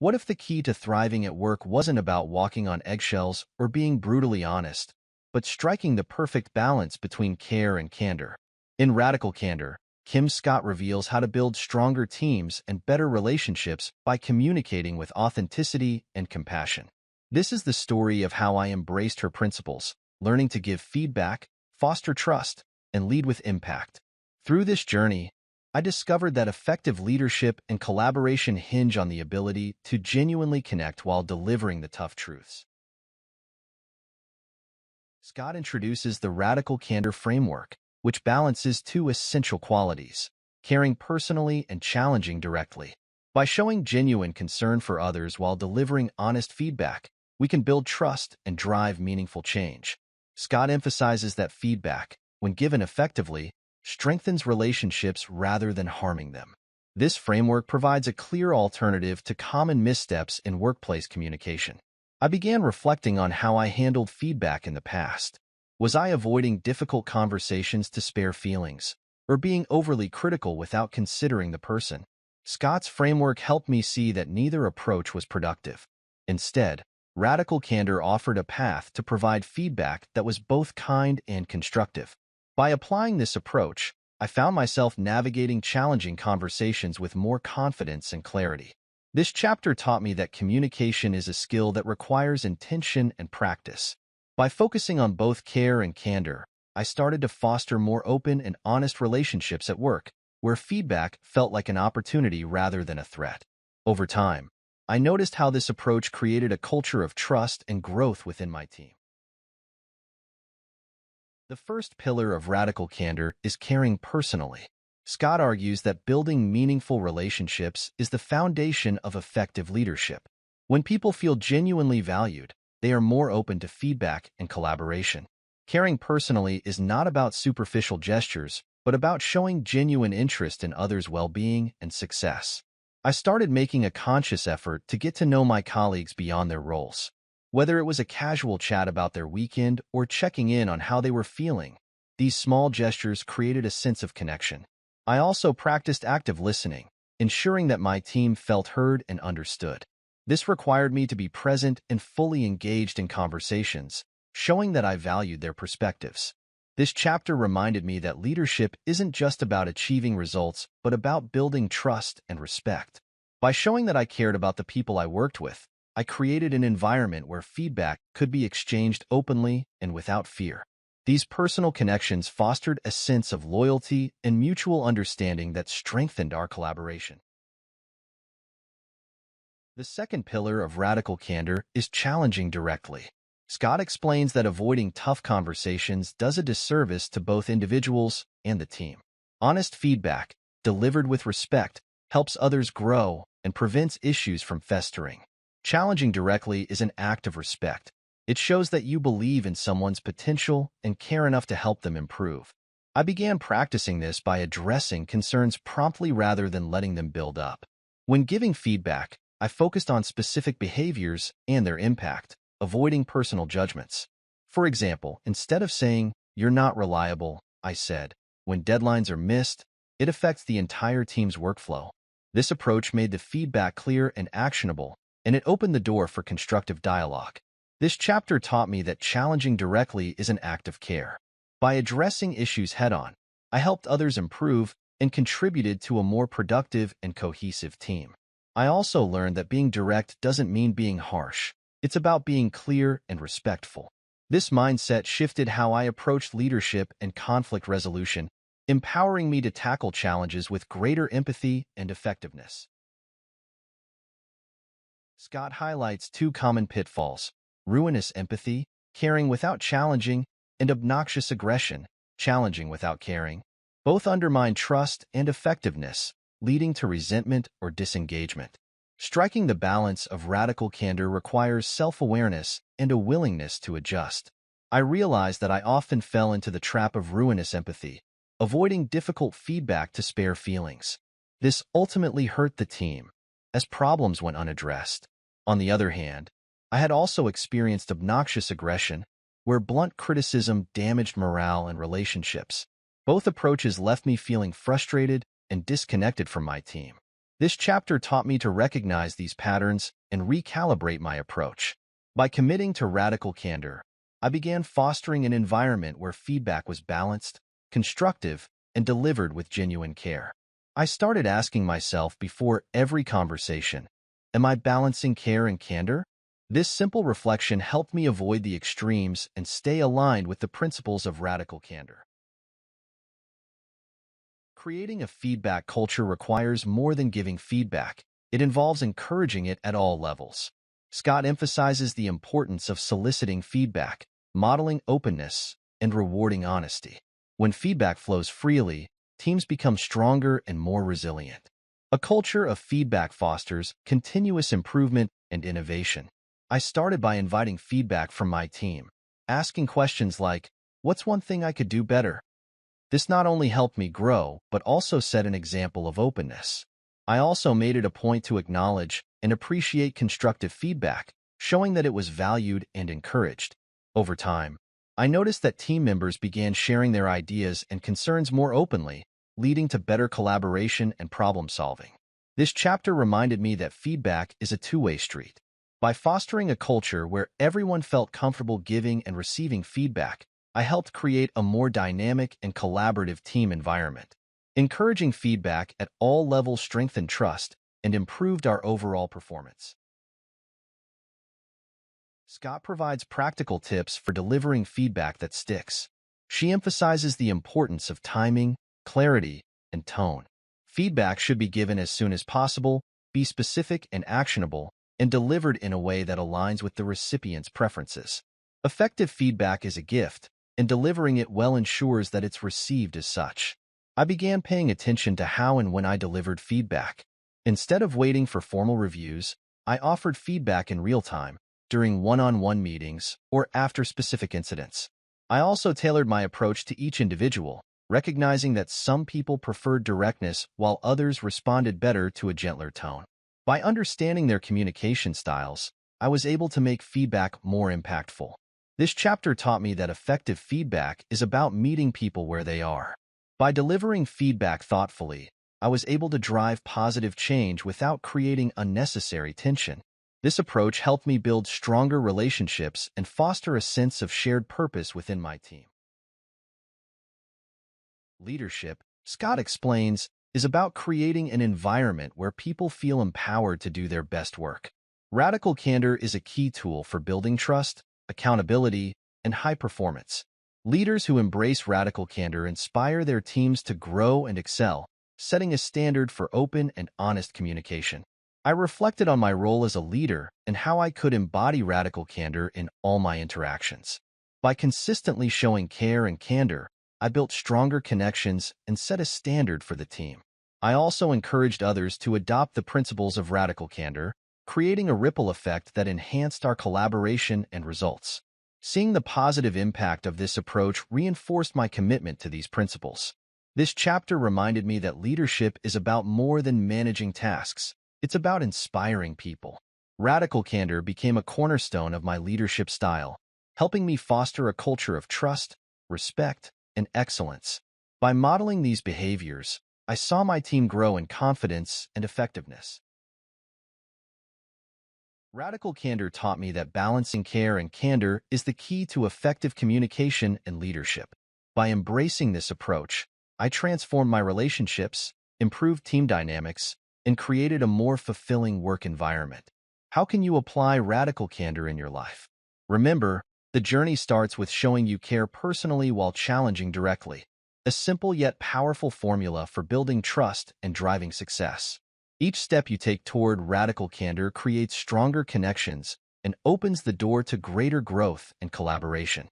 What if the key to thriving at work wasn't about walking on eggshells or being brutally honest, but striking the perfect balance between care and candor? In Radical Candor, Kim Scott reveals how to build stronger teams and better relationships by communicating with authenticity and compassion. This is the story of how I embraced her principles, learning to give feedback, foster trust, and lead with impact. Through this journey, I discovered that effective leadership and collaboration hinge on the ability to genuinely connect while delivering the tough truths. Scott introduces the Radical Candor framework, which balances two essential qualities: caring personally and challenging directly. By showing genuine concern for others while delivering honest feedback, we can build trust and drive meaningful change. Scott emphasizes that feedback, when given effectively, strengthens relationships rather than harming them. This framework provides a clear alternative to common missteps in workplace communication. I began reflecting on how I handled feedback in the past. Was I avoiding difficult conversations to spare feelings, or being overly critical without considering the person? Scott's framework helped me see that neither approach was productive. Instead, Radical Candor offered a path to provide feedback that was both kind and constructive. By applying this approach, I found myself navigating challenging conversations with more confidence and clarity. This chapter taught me that communication is a skill that requires intention and practice. By focusing on both care and candor, I started to foster more open and honest relationships at work, where feedback felt like an opportunity rather than a threat. Over time, I noticed how this approach created a culture of trust and growth within my team. The first pillar of Radical Candor is caring personally. Scott argues that building meaningful relationships is the foundation of effective leadership. When people feel genuinely valued, they are more open to feedback and collaboration. Caring personally is not about superficial gestures, but about showing genuine interest in others' well-being and success. I started making a conscious effort to get to know my colleagues beyond their roles. Whether it was a casual chat about their weekend or checking in on how they were feeling, these small gestures created a sense of connection. I also practiced active listening, ensuring that my team felt heard and understood. This required me to be present and fully engaged in conversations, showing that I valued their perspectives. This chapter reminded me that leadership isn't just about achieving results, but about building trust and respect. By showing that I cared about the people I worked with, I created an environment where feedback could be exchanged openly and without fear. These personal connections fostered a sense of loyalty and mutual understanding that strengthened our collaboration. The second pillar of Radical Candor is challenging directly. Scott explains that avoiding tough conversations does a disservice to both individuals and the team. Honest feedback, delivered with respect, helps others grow and prevents issues from festering. Challenging directly is an act of respect. It shows that you believe in someone's potential and care enough to help them improve. I began practicing this by addressing concerns promptly rather than letting them build up. When giving feedback, I focused on specific behaviors and their impact, avoiding personal judgments. For example, instead of saying, "You're not reliable," I said, "When deadlines are missed, it affects the entire team's workflow." This approach made the feedback clear and actionable, and it opened the door for constructive dialogue. This chapter taught me that challenging directly is an act of care. By addressing issues head-on, I helped others improve and contributed to a more productive and cohesive team. I also learned that being direct doesn't mean being harsh. It's about being clear and respectful. This mindset shifted how I approached leadership and conflict resolution, empowering me to tackle challenges with greater empathy and effectiveness. Scott highlights two common pitfalls: ruinous empathy, caring without challenging, and obnoxious aggression, challenging without caring. Both undermine trust and effectiveness, leading to resentment or disengagement. Striking the balance of Radical Candor requires self-awareness and a willingness to adjust. I realized that I often fell into the trap of ruinous empathy, avoiding difficult feedback to spare feelings. This ultimately hurt the team, as problems went unaddressed. On the other hand, I had also experienced obnoxious aggression, where blunt criticism damaged morale and relationships. Both approaches left me feeling frustrated and disconnected from my team. This chapter taught me to recognize these patterns and recalibrate my approach. By committing to radical candor, I began fostering an environment where feedback was balanced, constructive, and delivered with genuine care. I started asking myself before every conversation, am I balancing care and candor? This simple reflection helped me avoid the extremes and stay aligned with the principles of radical candor. Creating a feedback culture requires more than giving feedback. It involves encouraging it at all levels. Scott emphasizes the importance of soliciting feedback, modeling openness, and rewarding honesty. When feedback flows freely, teams become stronger and more resilient. A culture of feedback fosters continuous improvement and innovation. I started by inviting feedback from my team, asking questions like, "What's one thing I could do better?" This not only helped me grow, but also set an example of openness. I also made it a point to acknowledge and appreciate constructive feedback, showing that it was valued and encouraged. Over time, I noticed that team members began sharing their ideas and concerns more openly, leading to better collaboration and problem solving. This chapter reminded me that feedback is a two-way street. By fostering a culture where everyone felt comfortable giving and receiving feedback, I helped create a more dynamic and collaborative team environment. Encouraging feedback at all levels strengthened trust and improved our overall performance. Scott provides practical tips for delivering feedback that sticks. She emphasizes the importance of timing, clarity, and tone. Feedback should be given as soon as possible, be specific and actionable, and delivered in a way that aligns with the recipient's preferences. Effective feedback is a gift, and delivering it well ensures that it's received as such. I began paying attention to how and when I delivered feedback. Instead of waiting for formal reviews, I offered feedback in real time, during one-on-one meetings, or after specific incidents. I also tailored my approach to each individual, recognizing that some people preferred directness while others responded better to a gentler tone. By understanding their communication styles, I was able to make feedback more impactful. This chapter taught me that effective feedback is about meeting people where they are. By delivering feedback thoughtfully, I was able to drive positive change without creating unnecessary tension. This approach helped me build stronger relationships and foster a sense of shared purpose within my team. Leadership, Scott explains, is about creating an environment where people feel empowered to do their best work. Radical candor is a key tool for building trust, accountability, and high performance. Leaders who embrace radical candor inspire their teams to grow and excel, setting a standard for open and honest communication. I reflected on my role as a leader and how I could embody radical candor in all my interactions. By consistently showing care and candor, I built stronger connections and set a standard for the team. I also encouraged others to adopt the principles of radical candor, creating a ripple effect that enhanced our collaboration and results. Seeing the positive impact of this approach reinforced my commitment to these principles. This chapter reminded me that leadership is about more than managing tasks. It's about inspiring people. Radical candor became a cornerstone of my leadership style, helping me foster a culture of trust, respect, and excellence. By modeling these behaviors, I saw my team grow in confidence and effectiveness. Radical candor taught me that balancing care and candor is the key to effective communication and leadership. By embracing this approach, I transformed my relationships, improved team dynamics, and created a more fulfilling work environment. How can you apply radical candor in your life? Remember, the journey starts with showing you care personally while challenging directly. A simple yet powerful formula for building trust and driving success. Each step you take toward radical candor creates stronger connections and opens the door to greater growth and collaboration.